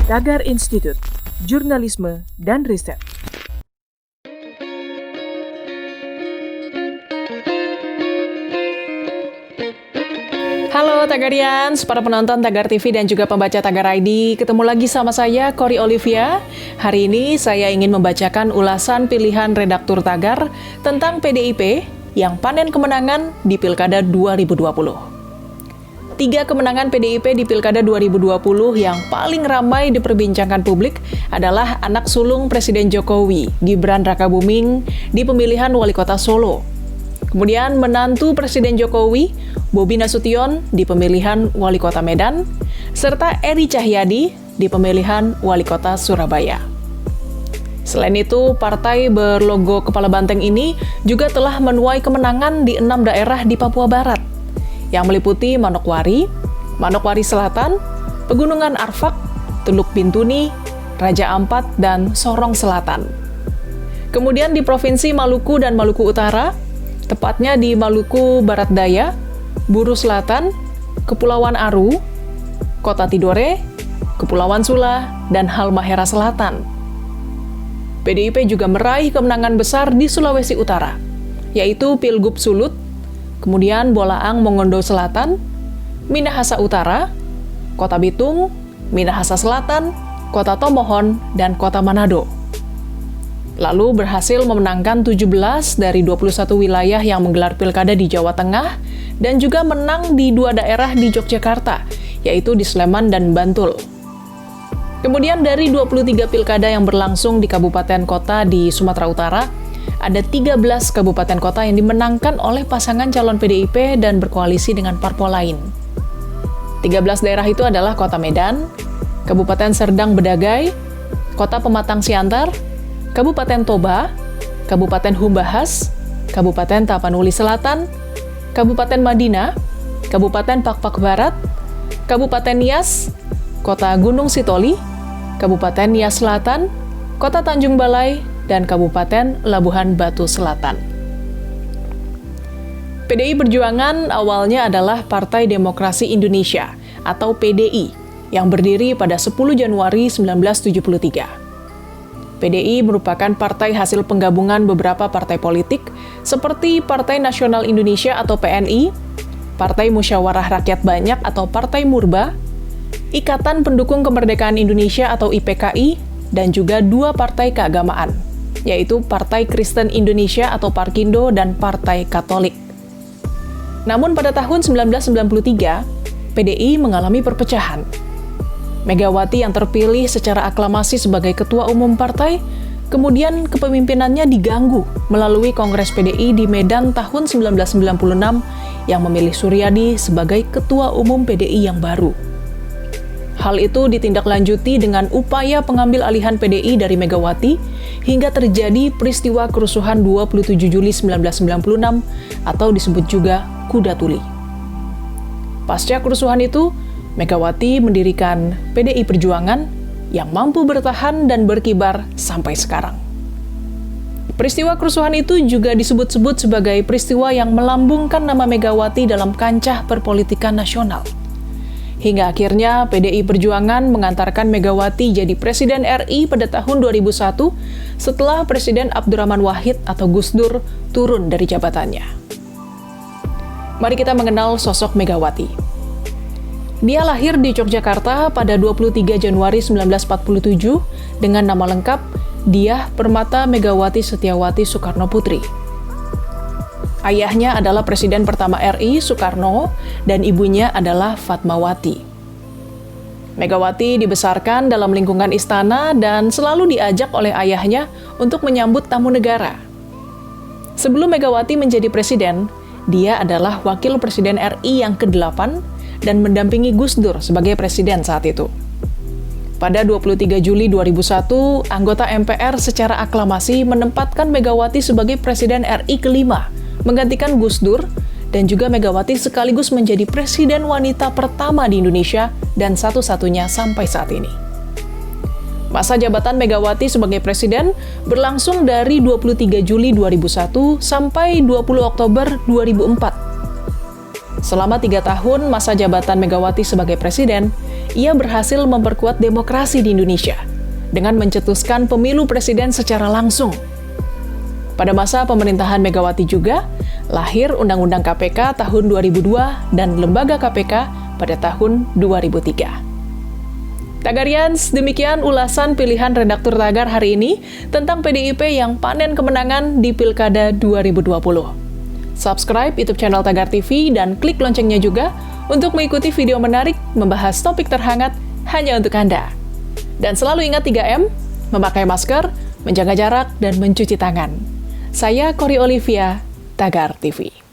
Tagar Institut, Jurnalisme dan Riset. Halo Tagarians, para penonton Tagar TV dan juga pembaca Tagar ID. Ketemu lagi sama saya, Kori Olivia. Hari ini saya ingin membacakan ulasan pilihan redaktur Tagar tentang PDIP yang panen kemenangan di Pilkada 2020. 3 kemenangan PDIP di Pilkada 2020 yang paling ramai diperbincangkan publik adalah anak sulung Presiden Jokowi, Gibran Rakabuming, di pemilihan Wali Kota Solo. Kemudian menantu Presiden Jokowi, Bobi Nasution, di pemilihan Wali Kota Medan, serta Eri Cahyadi di pemilihan Wali Kota Surabaya. Selain itu, partai berlogo kepala banteng ini juga telah menuai kemenangan di 6 daerah di Papua Barat, yang meliputi Manokwari, Manokwari Selatan, Pegunungan Arfak, Teluk Bintuni, Raja Ampat, dan Sorong Selatan. Kemudian di Provinsi Maluku dan Maluku Utara, tepatnya di Maluku Barat Daya, Buru Selatan, Kepulauan Aru, Kota Tidore, Kepulauan Sula, dan Halmahera Selatan. PDIP juga meraih kemenangan besar di Sulawesi Utara, yaitu Pilgub Sulut, kemudian Bolaang Mongondo Selatan, Minahasa Utara, Kota Bitung, Minahasa Selatan, Kota Tomohon, dan Kota Manado. Lalu berhasil memenangkan 17 dari 21 wilayah yang menggelar pilkada di Jawa Tengah dan juga menang di 2 daerah di Yogyakarta, yaitu di Sleman dan Bantul. Kemudian dari 23 pilkada yang berlangsung di kabupaten kota di Sumatera Utara, ada 13 kabupaten kota yang dimenangkan oleh pasangan calon PDIP dan berkoalisi dengan parpol lain. 13 daerah itu adalah Kota Medan, Kabupaten Serdang Bedagai, Kota Pematang Siantar, Kabupaten Toba, Kabupaten Humbahas, Kabupaten Tapanuli Selatan, Kabupaten Madinah, Kabupaten Pakpak Barat, Kabupaten Nias, Kota Gunung Sitoli, Kabupaten Nias Selatan, Kota Tanjung Balai, dan Kabupaten Labuhan Batu Selatan. PDI Perjuangan awalnya adalah Partai Demokrasi Indonesia atau PDI yang berdiri pada 10 Januari 1973. PDI merupakan partai hasil penggabungan beberapa partai politik seperti Partai Nasional Indonesia atau PNI, Partai Musyawarah Rakyat Banyak atau Partai Murba, Ikatan Pendukung Kemerdekaan Indonesia atau IPKI, dan juga 2 partai keagamaan, yaitu Partai Kristen Indonesia atau Parkindo dan Partai Katolik. Namun pada tahun 1993, PDI mengalami perpecahan. Megawati yang terpilih secara aklamasi sebagai ketua umum partai, kemudian kepemimpinannya diganggu melalui Kongres PDI di Medan tahun 1996 yang memilih Suryadi sebagai ketua umum PDI yang baru. Hal itu ditindaklanjuti dengan upaya pengambil alihan PDI dari Megawati hingga terjadi peristiwa kerusuhan 27 Juli 1996 atau disebut juga Kuda Tuli. Pasca kerusuhan itu, Megawati mendirikan PDI Perjuangan yang mampu bertahan dan berkibar sampai sekarang. Peristiwa kerusuhan itu juga disebut-sebut sebagai peristiwa yang melambungkan nama Megawati dalam kancah perpolitikan nasional. Hingga akhirnya PDI Perjuangan mengantarkan Megawati jadi Presiden RI pada tahun 2001 setelah Presiden Abdurrahman Wahid atau Gus Dur turun dari jabatannya. Mari kita mengenal sosok Megawati. Dia lahir di Yogyakarta pada 23 Januari 1947 dengan nama lengkap Diah Permata Megawati Setiawati Soekarno Putri. Ayahnya adalah Presiden pertama RI, Soekarno, dan ibunya adalah Fatmawati. Megawati dibesarkan dalam lingkungan istana dan selalu diajak oleh ayahnya untuk menyambut tamu negara. Sebelum Megawati menjadi presiden, dia adalah wakil presiden RI yang ke-8 dan mendampingi Gus Dur sebagai presiden saat itu. Pada 23 Juli 2001, anggota MPR secara aklamasi menempatkan Megawati sebagai presiden RI ke-5, menggantikan Gus Dur, dan juga Megawati sekaligus menjadi presiden wanita pertama di Indonesia dan satu-satunya sampai saat ini. Masa jabatan Megawati sebagai presiden berlangsung dari 23 Juli 2001 sampai 20 Oktober 2004. Selama 3 tahun masa jabatan Megawati sebagai presiden, ia berhasil memperkuat demokrasi di Indonesia dengan mencetuskan pemilu presiden secara langsung. Pada masa pemerintahan Megawati juga, lahir Undang-Undang KPK tahun 2002 dan Lembaga KPK pada tahun 2003. Tagarians, demikian ulasan pilihan redaktur Tagar hari ini tentang PDIP yang panen kemenangan di Pilkada 2020. Subscribe YouTube channel Tagar TV dan klik loncengnya juga untuk mengikuti video menarik membahas topik terhangat hanya untuk Anda. Dan selalu ingat 3M, memakai masker, menjaga jarak, dan mencuci tangan. Saya Cory Olivia, Tagar TV.